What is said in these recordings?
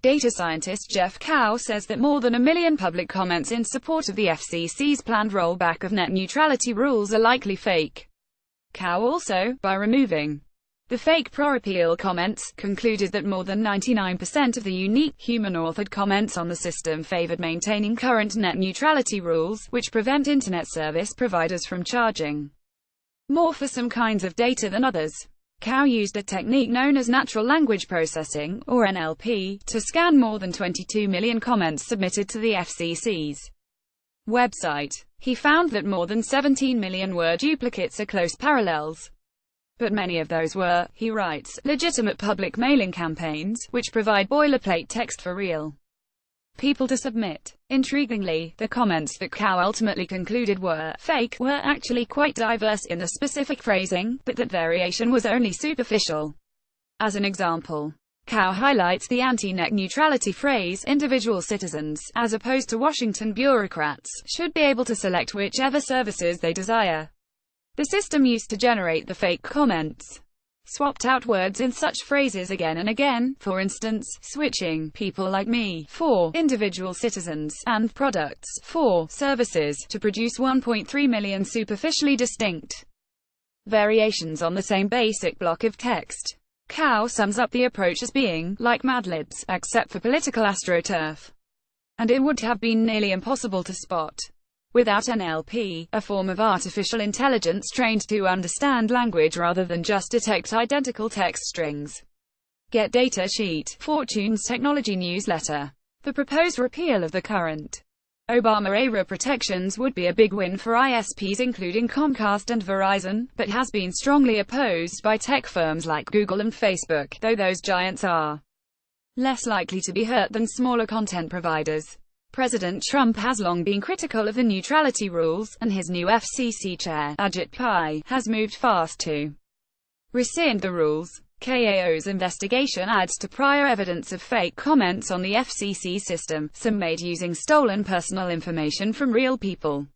Data scientist Jeff Cow says that more than 1 million public comments in support of the FCC's planned rollback of net neutrality rules are likely fake. Cow also, by removing the fake pro-repeal comments, concluded that more than 99% of the unique, human-authored comments on the system favored maintaining current net neutrality rules, which prevent Internet service providers from charging more for some kinds of data than others. Cow used a technique known as natural language processing, or NLP, to scan more than 22 million comments submitted to the FCC's website. He found that more than 17 million were duplicates or close parallels. But many of those were, he writes, legitimate public mailing campaigns, which provide boilerplate text for real people to submit. Intriguingly, the comments that Cow ultimately concluded were fake were actually quite diverse in the specific phrasing, but that variation was only superficial. As an example, Cow highlights the anti-net neutrality phrase, individual citizens, as opposed to Washington bureaucrats, should be able to select whichever services they desire. The system used to generate the fake comments swapped out words in such phrases again and again, for instance, switching people like me for individual citizens and products for services to produce 1.3 million superficially distinct variations on the same basic block of text. Cow sums up the approach as being like Mad Libs, except for political astroturf. And it would have been nearly impossible to spot without NLP, a form of artificial intelligence trained to understand language rather than just detect identical text strings. Get data sheet, Fortune's technology newsletter. The proposed repeal of the current Obama-era protections would be a big win for ISPs including Comcast and Verizon, but has been strongly opposed by tech firms like Google and Facebook, though those giants are less likely to be hurt than smaller content providers. President Trump has long been critical of the neutrality rules, and his new FCC chair, Ajit Pai, has moved fast to rescind the rules. KAO's investigation adds to prior evidence of fake comments on the FCC system, some made using stolen personal information from real people.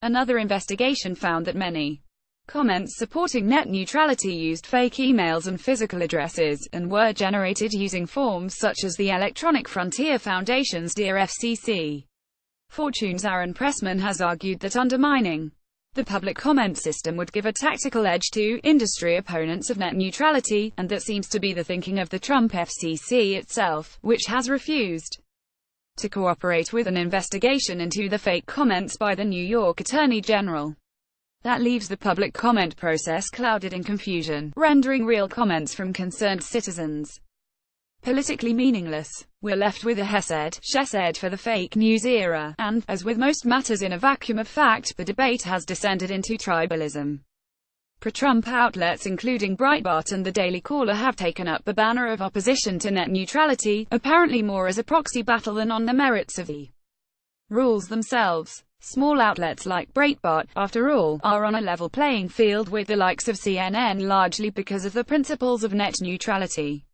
Another investigation found that many comments supporting net neutrality used fake emails and physical addresses, and were generated using forms such as the Electronic Frontier Foundation's Dear FCC. Fortune's Aaron Pressman has argued that undermining the public comment system would give a tactical edge to industry opponents of net neutrality, and that seems to be the thinking of the Trump FCC itself, which has refused to cooperate with an investigation into the fake comments by the New York Attorney General. That leaves the public comment process clouded in confusion, rendering real comments from concerned citizens politically meaningless. We're left with a Hesed, Chesed for the fake news era, and, as with most matters in a vacuum of fact, the debate has descended into tribalism. Pro-Trump outlets including Breitbart and the Daily Caller have taken up the banner of opposition to net neutrality, apparently more as a proxy battle than on the merits of the rules themselves. Small outlets like Breitbart, after all, are on a level playing field with the likes of CNN largely because of the principles of net neutrality.